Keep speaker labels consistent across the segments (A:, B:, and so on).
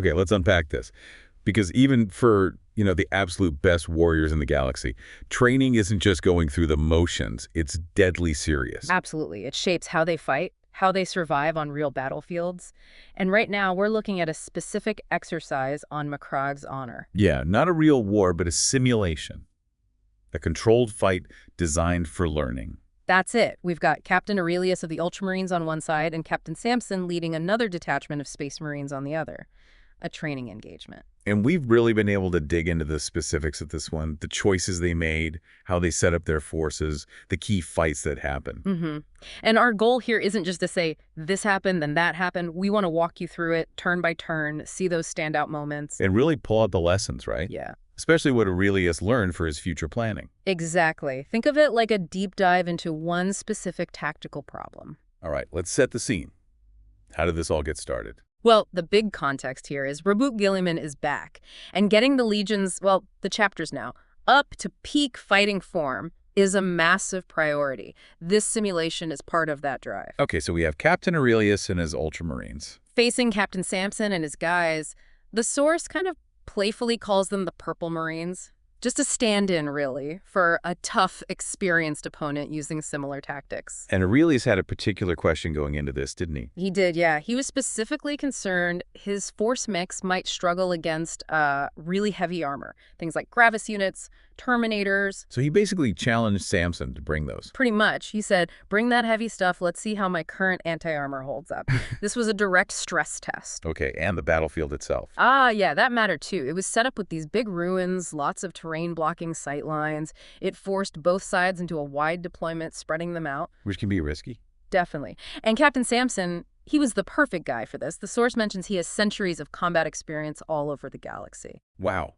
A: Okay, let's unpack this. Because even for, the absolute best warriors in the galaxy, training isn't just going through the motions. It's deadly serious.
B: Absolutely. It shapes how they fight, how they survive on real battlefields. And right now, we're looking at a specific exercise on Macragge's honor.
A: Yeah, not a real war, but a simulation. A controlled fight designed for learning.
B: That's it. We've got Captain Aurelius of the Ultramarines on one side and Captain Samson leading another detachment of Space Marines on the other. A training engagement.
A: And we've really been able to dig into the specifics of this one, the choices they made, how they set up their forces, the key fights that happen.
B: And our goal here isn't just to say, this happened, then that happened. We want to walk you through it turn by turn, see those standout moments.
A: And really pull out the lessons, right?
B: Yeah.
A: Especially what Aurelius learned for his future planning.
B: Exactly. Think of it like a deep dive into one specific tactical problem.
A: All right, let's set the scene. How did this all get started?
B: Well, the big context here is Reboot Guilliman is back, and getting the legions, well, the chapters now, up to peak fighting form is a massive priority. This simulation is part of that drive.
A: Okay, so we have Captain Aurelius and his Ultramarines.
B: Facing Captain Samson and his guys, the source kind of playfully calls them the Purple Marines. Just a stand-in, really, for a tough, experienced opponent using similar tactics.
A: And Aurelius had a particular question going into this, didn't he?
B: He did, yeah. He was specifically concerned his force mix might struggle against really heavy armor. Things like Gravis units, Terminators.
A: So he basically challenged Samson to bring those.
B: Pretty much. He said, bring that heavy stuff. Let's see how my current anti-armor holds up. This was a direct stress test.
A: Okay, and the battlefield itself.
B: Yeah, that mattered too. It was set up with these big ruins, lots of terrain-blocking sight lines. It forced both sides into a wide deployment, spreading them out.
A: Which can be risky.
B: Definitely. And Captain Samson, he was the perfect guy for this. The source mentions he has centuries of combat experience all over the galaxy.
A: Wow.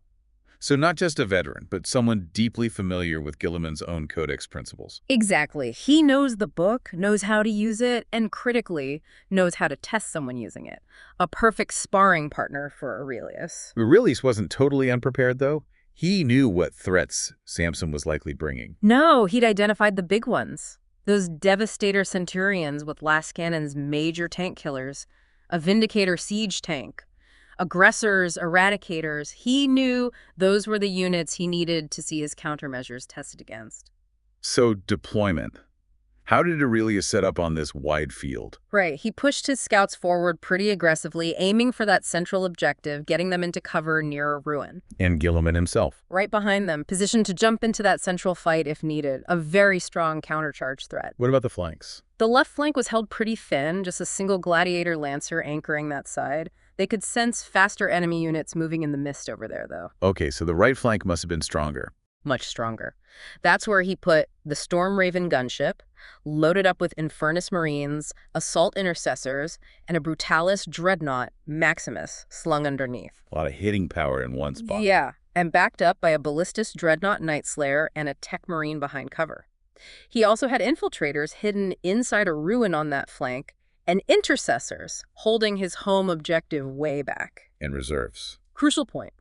A: So not just a veteran, but someone deeply familiar with Guilliman's own codex principles.
B: Exactly. He knows the book, knows how to use it, and critically knows how to test someone using it. A perfect sparring partner for Aurelius.
A: Aurelius wasn't totally unprepared, though. He knew what threats Samson was likely bringing.
B: No, he'd identified the big ones. Those Devastator Centurions with Lascannon's major tank killers, a Vindicator siege tank, aggressors, eradicators. He knew those were the units he needed to see his countermeasures tested against.
A: So deployment. How did Aurelius set up on this wide field?
B: Right. He pushed his scouts forward pretty aggressively, aiming for that central objective, getting them into cover near a ruin.
A: And Guilliman himself.
B: Right behind them, positioned to jump into that central fight if needed. A very strong countercharge threat.
A: What about the flanks?
B: The left flank was held pretty thin, just a single gladiator lancer anchoring that side. They could sense faster enemy units moving in the mist over there, though.
A: Okay, so the right flank must have been stronger.
B: Much stronger. That's where he put the Storm Raven gunship, loaded up with Infernus Marines, assault intercessors, and a Brutalis dreadnought, Maximus, slung underneath.
A: A lot of hitting power in one spot.
B: Yeah, and backed up by a Ballistus dreadnought Night Slayer and a Tech Marine behind cover. He also had infiltrators hidden inside a ruin on that flank, and intercessors holding his home objective way back.
A: And reserves.
B: Crucial point.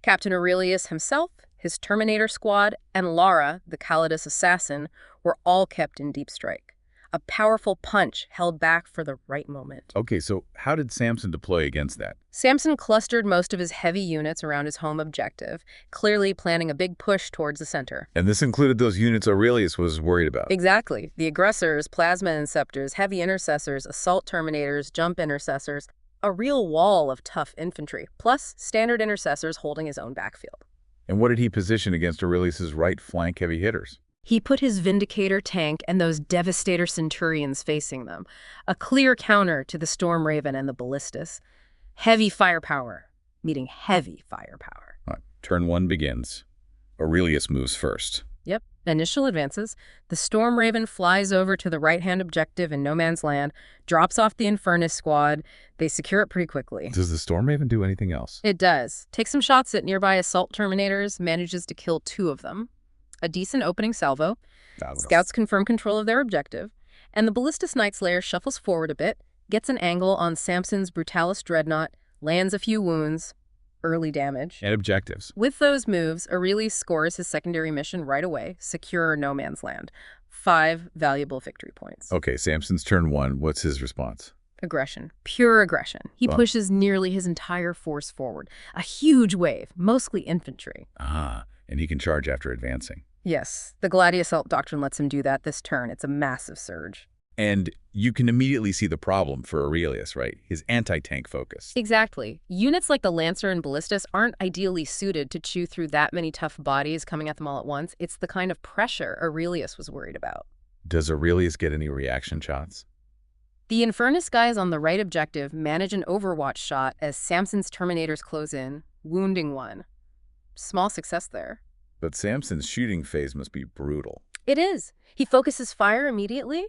B: Captain Aurelius himself, his Terminator squad, and Lara, the Calidus assassin, were all kept in deep strike. A powerful punch held back for the right moment.
A: Okay, so how did Samson deploy against that?
B: Samson clustered most of his heavy units around his home objective, clearly planning a big push towards the center.
A: And this included those units Aurelius was worried about.
B: Exactly. The aggressors, plasma inceptors, heavy intercessors, assault terminators, jump intercessors, a real wall of tough infantry, plus standard intercessors holding his own backfield.
A: And what did he position against Aurelius's right flank heavy hitters?
B: He put his Vindicator tank and those Devastator Centurions facing them, a clear counter to the Storm Raven and the Ballistus. Heavy firepower, meeting heavy firepower.
A: All right, turn one begins. Aurelius moves first.
B: Yep. Initial advances. The Storm Raven flies over to the right-hand objective in no man's land, drops off the Infernus squad. They secure it pretty quickly.
A: Does the Storm Raven do anything else?
B: It does. Takes some shots at nearby assault terminators, manages to kill 2 of them. A decent opening salvo. Scouts confirm control of their objective. And the Ballistus Night Slayer shuffles forward a bit, gets an angle on Samson's Brutalis dreadnought, lands a few wounds. Early damage.
A: And objectives.
B: With those moves, Aurelius scores his secondary mission right away, secure no man's land. 5 valuable victory points.
A: Okay, Samson's turn 1. What's his response?
B: Aggression. Pure aggression. He pushes nearly his entire force forward. A huge wave, mostly infantry.
A: Ah, and he can charge after advancing.
B: Yes, the gladiassault doctrine lets him do that this turn. It's a massive surge.
A: And you can immediately see the problem for Aurelius, right? His anti-tank focus.
B: Exactly. Units like the Lancer and Ballistus aren't ideally suited to chew through that many tough bodies coming at them all at once. It's the kind of pressure Aurelius was worried about.
A: Does Aurelius get any reaction shots?
B: The Infernus guys on the right objective manage an overwatch shot as Samson's Terminators close in, wounding one. Small success there.
A: But Samson's shooting phase must be brutal.
B: It is. He focuses fire immediately.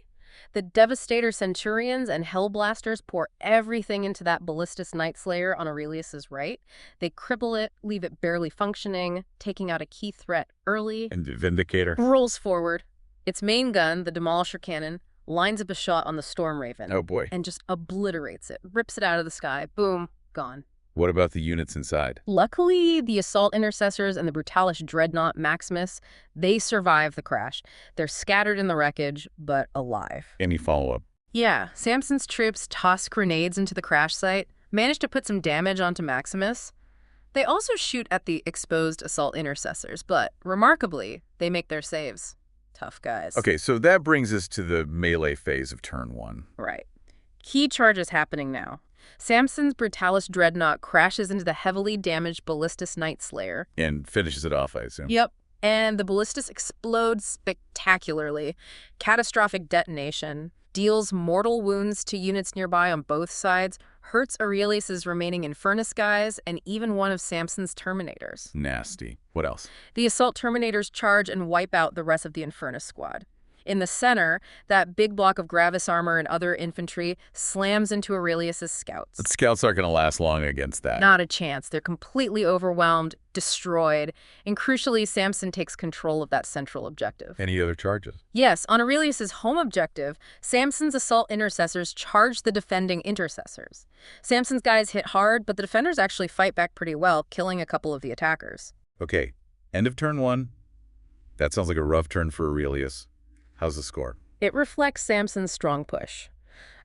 B: The Devastator Centurions and Hellblasters pour everything into that Ballistus Night Slayer on Aurelius's right. They cripple it, leave it barely functioning, taking out a key threat early.
A: And the Vindicator?
B: Rolls forward. Its main gun, the Demolisher Cannon, lines up a shot on the Storm Raven.
A: Oh boy.
B: And just obliterates it, rips it out of the sky. Boom, gone.
A: What about the units inside?
B: Luckily, the Assault Intercessors and the Brutalis Dreadnought Maximus, they survive the crash. They're scattered in the wreckage, but alive.
A: Any follow-up?
B: Yeah, Samson's troops toss grenades into the crash site, manage to put some damage onto Maximus. They also shoot at the exposed Assault Intercessors, but remarkably, they make their saves. Tough guys.
A: Okay, so that brings us to the melee phase of turn 1.
B: Right. Key charges happening now. Samson's Brutalis Dreadnought crashes into the heavily damaged Ballistus Night Slayer.
A: And finishes it off, I assume.
B: Yep. And the Ballistus explodes spectacularly. Catastrophic detonation. Deals mortal wounds to units nearby on both sides. Hurts Aurelius's remaining Infernus guys and even one of Samson's Terminators.
A: Nasty. What else?
B: The Assault Terminators charge and wipe out the rest of the Infernus squad. In the center, that big block of Gravis armor and other infantry slams into Aurelius's scouts.
A: The scouts aren't going to last long against that.
B: Not a chance. They're completely overwhelmed, destroyed, and crucially, Samson takes control of that central objective.
A: Any other charges?
B: Yes, on Aurelius's home objective, Samson's Assault Intercessors charge the defending Intercessors. Samson's guys hit hard, but the defenders actually fight back pretty well, killing a couple of the attackers.
A: Okay, end of turn 1. That sounds like a rough turn for Aurelius. How's the score?
B: It reflects Samson's strong push.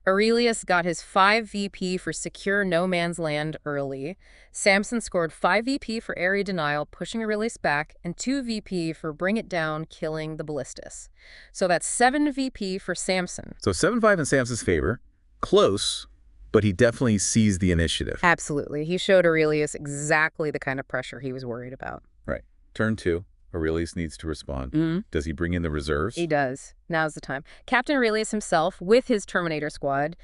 B: Aurelius got his 5 VP for secure no man's land early. Samson scored 5 VP for area denial, pushing Aurelius back, and 2 VP for bring it down, killing the Ballistus. So that's 7 VP for Samson.
A: So 7-5 in Samson's favor. Close, but he definitely seized the initiative.
B: Absolutely. He showed Aurelius exactly the kind of pressure he was worried about.
A: Right. Turn 2. Aurelius needs to respond. Does he bring in the reserves?
B: He does. Now's the time. Captain Aurelius himself, with his Terminator squad,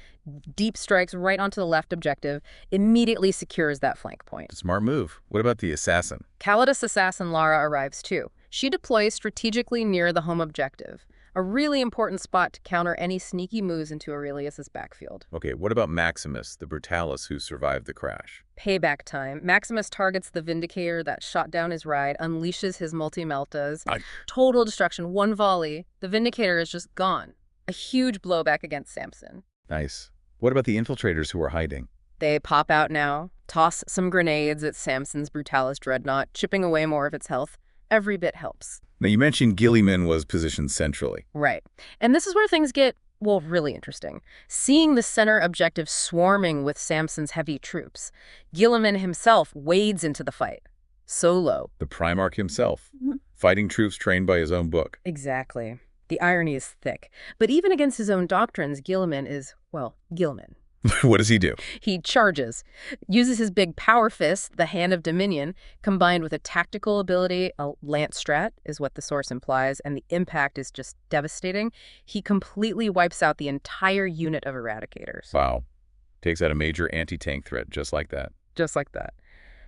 B: deep strikes right onto the left objective, immediately secures that flank point.
A: Smart move. What about the assassin?
B: Calidus assassin Lara arrives too. She deploys strategically near the home objective, a really important spot to counter any sneaky moves into Aurelius's backfield.
A: Okay, what about Maximus, the Brutalis who survived the crash?
B: Payback time. Maximus targets the Vindicator that shot down his ride, unleashes his multi-meltas. Total destruction, one volley. The Vindicator is just gone. A huge blowback against Samson.
A: Nice. What about the infiltrators who are hiding?
B: They pop out now, toss some grenades at Samson's Brutalis Dreadnought, chipping away more of its health. Every bit helps.
A: Now, you mentioned Gilliman was positioned centrally.
B: Right. And this is where things get, well, really interesting. Seeing the center objective swarming with Samson's heavy troops, Gilliman himself wades into the fight. Solo.
A: The Primarch himself, fighting troops trained by his own book.
B: Exactly. The irony is thick. But even against his own doctrines, Gilliman is, well, Gilliman.
A: What does he do?
B: He charges, uses his big power fist, the Hand of Dominion, combined with a tactical ability, a lance strat is what the source implies, and the impact is just devastating. He completely wipes out the entire unit of Eradicators.
A: Wow. Takes out a major anti-tank threat just like that.
B: Just like that.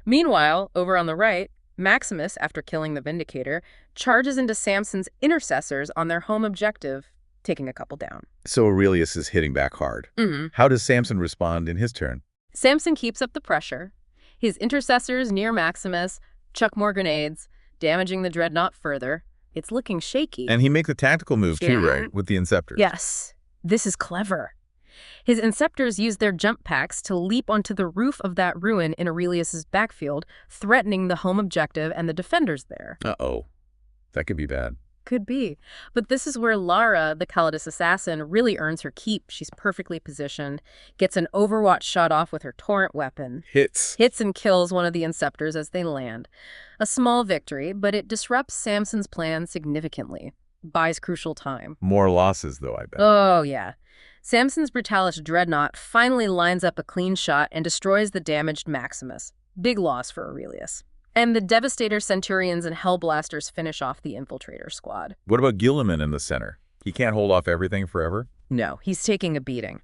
B: Meanwhile, over on the right, Maximus, after killing the Vindicator, charges into Samson's Intercessors on their home objective, taking a couple down.
A: So Aurelius is hitting back hard. How does Samson respond in his turn?
B: Samson keeps up the pressure. His Intercessors near Maximus chuck more grenades, damaging the Dreadnought further. It's looking shaky.
A: And he makes a tactical move too, right? With the Inceptors.
B: Yes. This is clever. His Inceptors use their jump packs to leap onto the roof of that ruin in Aurelius's backfield, threatening the home objective and the defenders there.
A: Uh-oh. That could be bad.
B: Could be. But this is where Lara, the Calidus assassin, really earns her keep. She's perfectly positioned, gets an Overwatch shot off with her torrent weapon.
A: Hits
B: And kills one of the Inceptors as they land. A small victory, but it disrupts Samson's plan significantly. Buys crucial time.
A: More losses, though, I bet.
B: Oh, yeah. Samson's Brutalis Dreadnought finally lines up a clean shot and destroys the damaged Maximus. Big loss for Aurelius. And the Devastator Centurions and Hellblasters finish off the Infiltrator squad.
A: What about Guilliman in the center? He can't hold off everything forever?
B: No, he's taking a beating.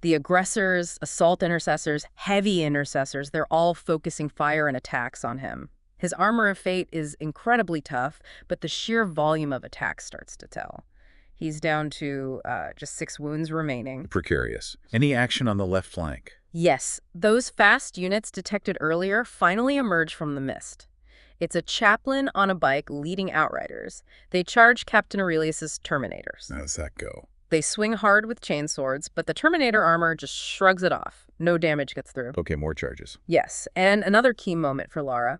B: The aggressors, assault intercessors, heavy intercessors, they're all focusing fire and attacks on him. His Armor of Fate is incredibly tough, but the sheer volume of attacks starts to tell. He's down to just 6 wounds remaining.
A: Precarious. Any action on the left flank?
B: Yes, those fast units detected earlier finally emerge from the mist. It's a chaplain on a bike leading Outriders. They charge Captain Aurelius's Terminators.
A: How does that go?
B: They swing hard with chainswords, but the Terminator armor just shrugs it off. No damage gets through.
A: Okay, more charges.
B: Yes, and another key moment for Lara.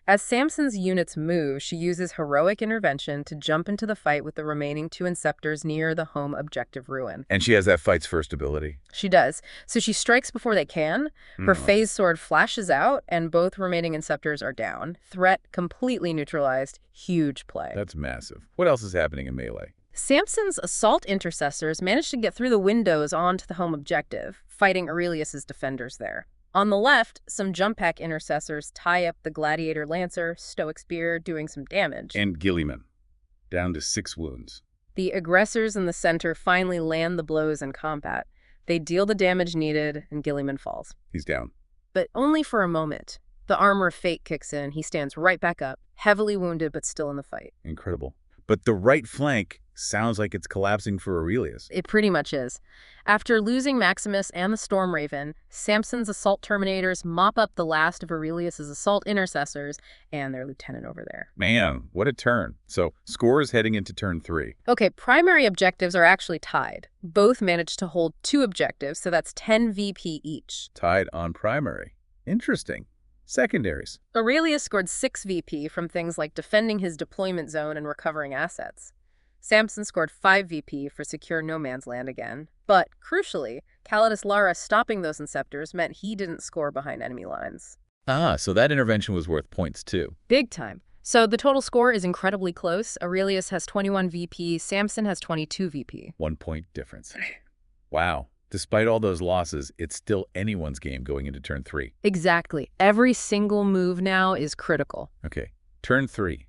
B: As Samson's units move, she uses heroic intervention to jump into the fight with the remaining 2 Inceptors near the home objective ruin.
A: And she has that fight's first ability?
B: She does. So she strikes before they can. Her phase sword flashes out, and both remaining Inceptors are down. Threat completely neutralized. Huge play.
A: That's massive. What else is happening in melee?
B: Samson's assault intercessors managed to get through the windows onto the home objective, fighting Aurelius's defenders there. On the left, some jump pack intercessors tie up the Gladiator Lancer, Stoic Spear, doing some damage.
A: And Guilliman, down to 6 wounds.
B: The aggressors in the center finally land the blows in combat. They deal the damage needed, and Guilliman falls.
A: He's down.
B: But only for a moment. The Armor of Fate kicks in. He stands right back up, heavily wounded but still in the fight.
A: Incredible. But the right flank sounds like it's collapsing for Aurelius.
B: It pretty much is. After losing Maximus and the Storm Raven, Samson's assault terminators mop up the last of Aurelius's assault intercessors and their lieutenant over there.
A: Man, what a turn. So, scores heading into turn 3.
B: Okay, primary objectives are actually tied. Both managed to hold 2 objectives, so that's 10 VP each.
A: Tied on primary. Interesting. Secondaries.
B: Aurelius scored 6 VP from things like defending his deployment zone and recovering assets. Samson scored 5 VP for secure no man's land again. But, crucially, Calidus Lara stopping those Inceptors meant he didn't score behind enemy lines.
A: Ah, so that intervention was worth points too.
B: Big time. So the total score is incredibly close. Aurelius has 21 VP, Samson has 22 VP.
A: 1 point difference. Wow. Despite all those losses, it's still anyone's game going into turn 3.
B: Exactly. Every single move now is critical.
A: Okay, turn 3.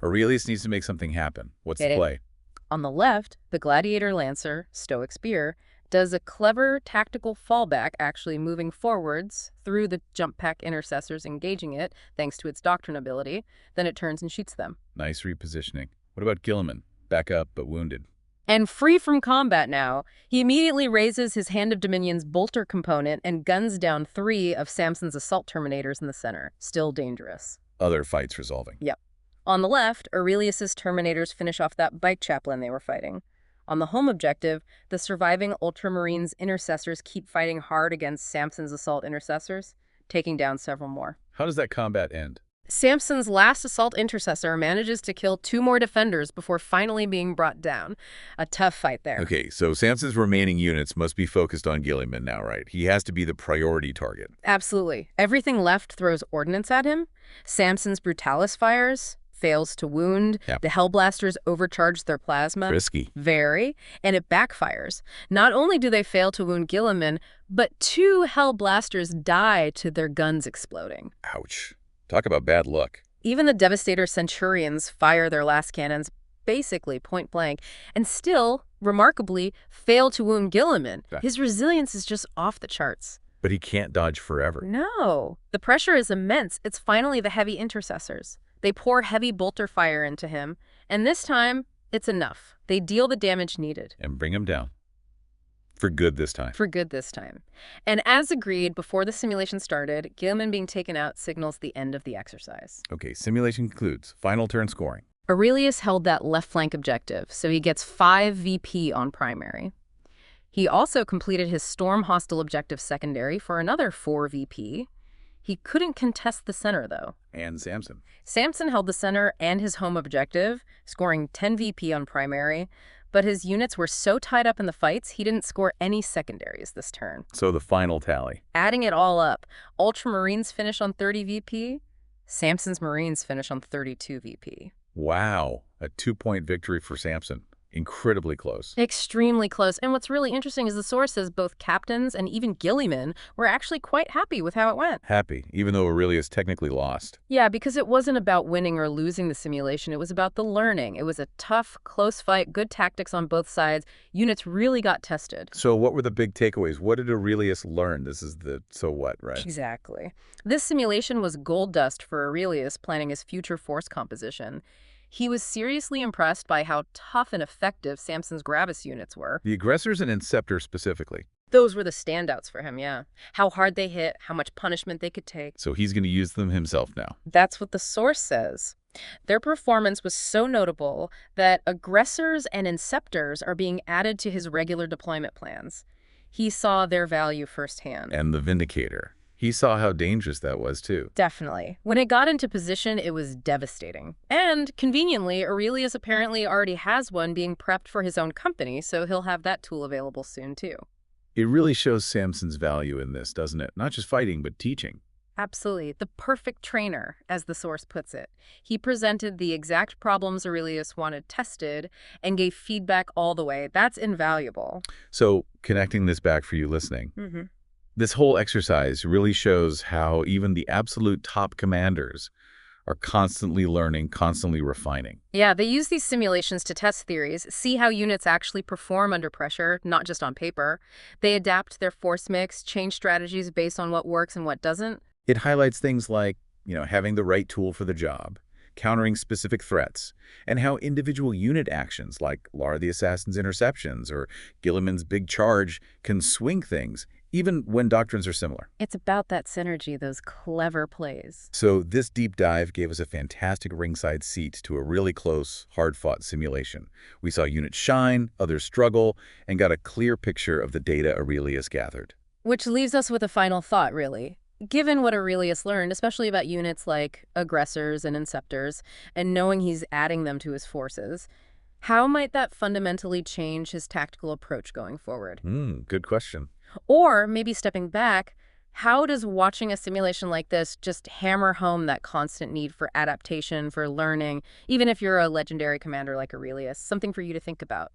A: Aurelius needs to make something happen. What's the play?
B: On the left, the Gladiator Lancer, Stoic Spear, does a clever tactical fallback, actually moving forwards through the jump pack intercessors, engaging it, thanks to its doctrine ability. Then it turns and shoots them.
A: Nice repositioning. What about Guilliman? Back up, but wounded.
B: And free from combat now, he immediately raises his Hand of Dominion's bolter component and guns down 3 of Samson's assault terminators in the center. Still dangerous.
A: Other fights resolving.
B: Yep. On the left, Aurelius's Terminators finish off that bike chaplain they were fighting. On the home objective, the surviving Ultramarines intercessors keep fighting hard against Samson's assault intercessors, taking down several more.
A: How does that combat end?
B: Samson's last assault intercessor manages to kill 2 more defenders before finally being brought down. A tough fight there.
A: Okay, so Samson's remaining units must be focused on Guilliman now, right? He has to be the priority target.
B: Absolutely. Everything left throws ordnance at him. Samson's Brutalis fires, fails to wound.
A: Yep.
B: The Hellblasters overcharge their plasma.
A: Risky.
B: Very. And it backfires. Not only do they fail to wound Guilliman, but 2 Hellblasters die to their guns exploding.
A: Ouch. Talk about bad luck.
B: Even the Devastator Centurions fire their last cannons basically point blank and still, remarkably, fail to wound Guilliman. His resilience is just off the charts.
A: But he can't dodge forever.
B: No. The pressure is immense. It's finally the heavy intercessors. They pour heavy bolter fire into him, and this time, it's enough. They deal the damage needed.
A: And bring him down. For good this time.
B: For good this time. And as agreed, before the simulation started, Guilliman being taken out signals the end of the exercise.
A: Okay, simulation concludes. Final turn scoring.
B: Aurelius held that left flank objective, so he gets 5 VP on primary. He also completed his Storm Hostile objective secondary for another 4 VP. He couldn't contest the center, though.
A: And Samson.
B: Samson held the center and his home objective, scoring 10 VP on primary, but his units were so tied up in the fights, he didn't score any secondaries this turn.
A: So the final tally.
B: Adding it all up, Ultramarines finish on 30 VP, Samson's Marines finish on 32 VP.
A: Wow, a 2-point victory for Samson. Incredibly close.
B: Extremely close. And what's really interesting is the source says both captains and even ghillimen were actually quite happy with how it went.
A: Happy, even though Aurelius technically lost.
B: Yeah, because it wasn't about winning or losing the simulation. It was about the learning. It was a tough, close fight, good tactics on both sides. Units really got tested.
A: So what were the big takeaways? What did Aurelius learn? This is the so what, right?
B: Exactly. This simulation was gold dust for Aurelius planning his future force composition. He was seriously impressed by how tough and effective Samson's Gravis units were.
A: The aggressors and Inceptors specifically.
B: Those were the standouts for him, yeah. How hard they hit, how much punishment they could take.
A: So he's going to use them himself now.
B: That's what the source says. Their performance was so notable that aggressors and Inceptors are being added to his regular deployment plans. He saw their value firsthand.
A: And the Vindicator. He saw how dangerous that was, too.
B: Definitely. When it got into position, it was devastating. And, conveniently, Aurelius apparently already has one being prepped for his own company, so he'll have that tool available soon, too.
A: It really shows Samson's value in this, doesn't it? Not just fighting, but teaching.
B: Absolutely. The perfect trainer, as the source puts it. He presented the exact problems Aurelius wanted tested and gave feedback all the way. That's invaluable.
A: So, connecting this back for you listening, this whole exercise really shows how even the absolute top commanders are constantly learning, constantly refining.
B: Yeah, they use these simulations to test theories, see how units actually perform under pressure, not just on paper. They adapt their force mix, change strategies based on what works and what doesn't.
A: It highlights things like, having the right tool for the job, countering specific threats, and how individual unit actions like Lara the Assassin's interceptions or Gilliman's big charge can swing things, even when doctrines are similar.
B: It's about that synergy, those clever plays.
A: So this deep dive gave us a fantastic ringside seat to a really close, hard-fought simulation. We saw units shine, others struggle, and got a clear picture of the data Aurelius gathered.
B: Which leaves us with a final thought, really. Given what Aurelius learned, especially about units like aggressors and Inceptors, and knowing he's adding them to his forces, how might that fundamentally change his tactical approach going forward?
A: Good question.
B: Or, maybe stepping back, how does watching a simulation like this just hammer home that constant need for adaptation, for learning, even if you're a legendary commander like Aurelius? Something for you to think about.